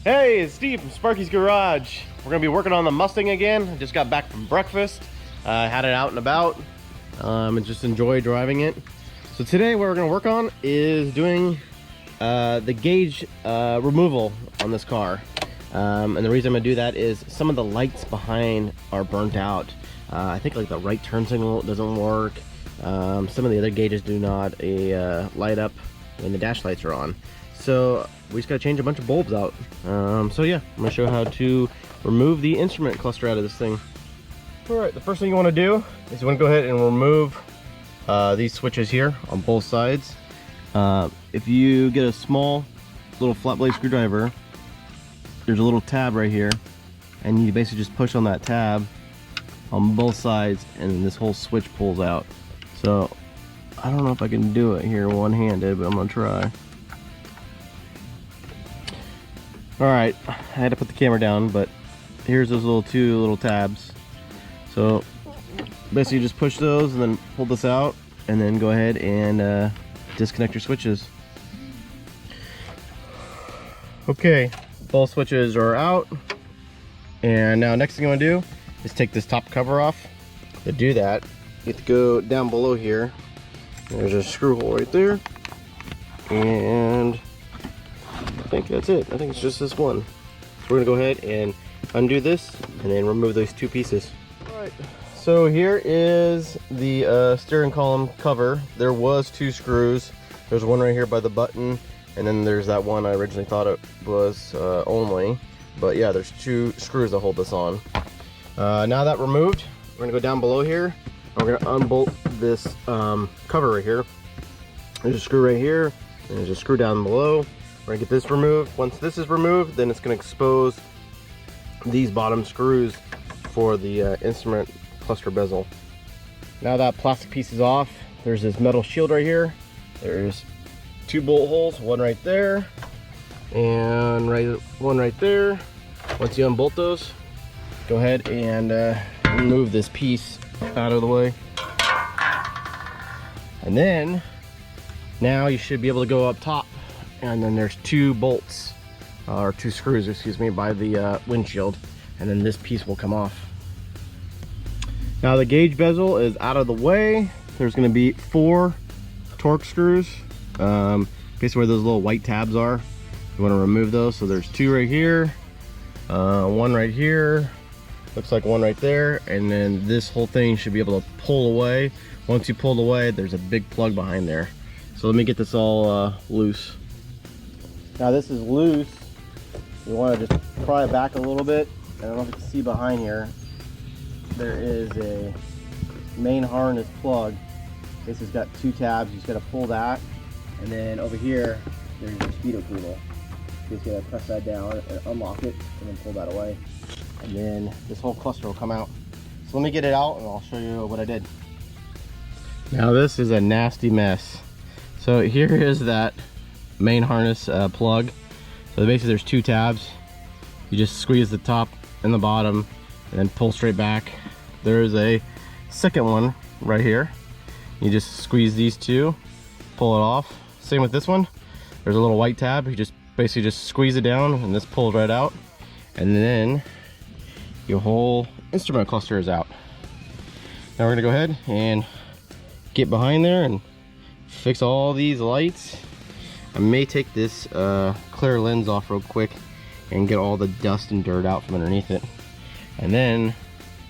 Hey, it's Steve from Sparky's Garage. We're gonna be working on the Mustang again. I just got back from breakfast. Had it out and about and just enjoyed driving it. So today what we're gonna work on is doing the gauge removal on this car. And the reason I'm gonna do that is some of the lights behind are burnt out. I think like the right turn signal doesn't work. Some of the other gauges do not light up when the dash lights are on. So we just gotta change a bunch of bulbs out. So yeah, I'm gonna show how to remove the instrument cluster out of this thing. All right, the first thing you wanna do is you wanna go ahead and remove these switches here on both sides. If you get a small little flat blade screwdriver, there's a little tab right here, and you basically just push on that tab on both sides, and then this whole switch pulls out. So I don't know if I can do it here one-handed, but I'm gonna try. All right, I had to put the camera down, but here's those two little tabs. So basically just push those and then pull this out, and then go ahead and disconnect your switches. Okay, both switches are out. And now next thing you want to do is take this top cover off. To do that, you have to go down below here. There's a screw hole right there. And I think that's it. I think it's just this one. So we're gonna go ahead and undo this and then remove those two pieces. All right, so here is the steering column cover. There was two screws. There's one right here by the button, and then there's that one I originally thought it was only. But yeah, there's two screws that hold this on. Now that removed, we're gonna go down below here. And we're gonna unbolt this cover right here. There's a screw right here, and there's a screw down below. We're gonna get this removed. Once this is removed, then it's gonna expose these bottom screws for the instrument cluster bezel. Now that plastic piece is off, there's this metal shield right here. There's two bolt holes, one right there, and one right there. Once you unbolt those, go ahead and remove this piece out of the way. And then, now you should be able to go up top, and then there's two bolts, or two screws, excuse me, by the windshield, and then this piece will come off. Now the gauge bezel is out of the way. There's gonna be 4 torque screws, basically where those little white tabs are. You wanna remove those, so there's 2 right here, one right here, looks like one right there, and then this whole thing should be able to pull away. Once you pull it away, there's a big plug behind there. So let me get this all loose. Now this is loose. You want to just pry it back a little bit. I don't know if you can see behind here. There is a main harness plug. This has got 2 tabs. You just got to pull that, and then over here there's your speedo cable. You just got to press that down and unlock it, and then pull that away, and then this whole cluster will come out. So let me get it out, and I'll show you what I did. Now this is a nasty mess. So here is that main harness plug. So basically there's 2 tabs. You just squeeze the top and the bottom and then pull straight back. There's a second one right here. You just squeeze these 2, pull it off. Same with this one. There's a little white tab. You just basically just squeeze it down and this pulls right out. And then your whole instrument cluster is out. Now we're gonna go ahead and get behind there and fix all these lights. I may take this clear lens off real quick and get all the dust and dirt out from underneath it, and then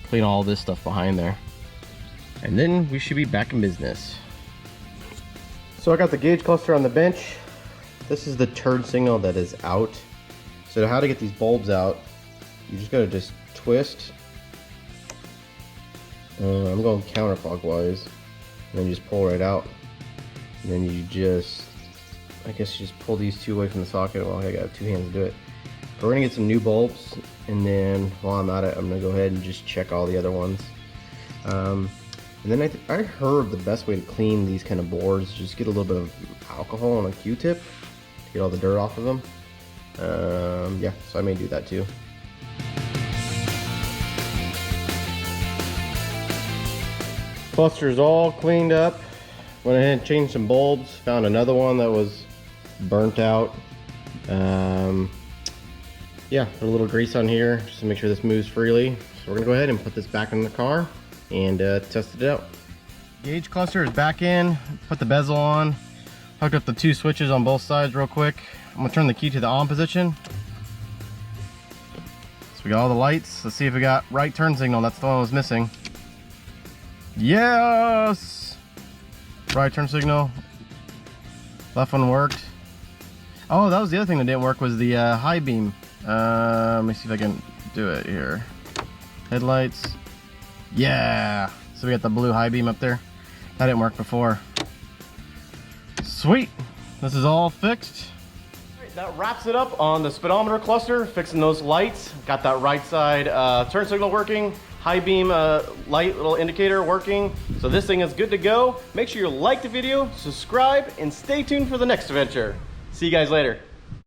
clean all this stuff behind there, and then we should be back in business. So I got the gauge cluster on the bench. This is the turn signal that is out. So how to get these bulbs out, you just gotta twist. I'm going counterclockwise, and then you just pull right out. And then you just, I guess you just pull these 2 away from the socket. Well, I got 2 hands to do it. But we're gonna get some new bulbs, and then while I'm at it, I'm gonna go ahead and just check all the other ones. And then I heard the best way to clean these kind of boards is just get a little bit of alcohol on a Q-tip to get all the dirt off of them. Yeah, so I may do that too. Cluster's all cleaned up. Went ahead and changed some bulbs. Found another one that was burnt out. Yeah, put a little grease on here just to make sure this moves freely. So we're gonna go ahead and put this back in the car and test it out. Gauge cluster is back in, put the bezel on, hooked up the 2 switches on both sides real quick. I'm gonna turn the key to the on position. So we got all the lights. Let's see if we got right turn signal. That's the one that was missing. Yes! Right turn signal. Left one worked. Oh, that was the other thing that didn't work, was the high beam. Let me see if I can do it here. Headlights. Yeah! So we got the blue high beam up there. That didn't work before. Sweet! This is all fixed. Alright, that wraps it up on the speedometer cluster, fixing those lights. Got that right side turn signal working, high beam light little indicator working. So this thing is good to go. Make sure you like the video, subscribe, and stay tuned for the next adventure. See you guys later.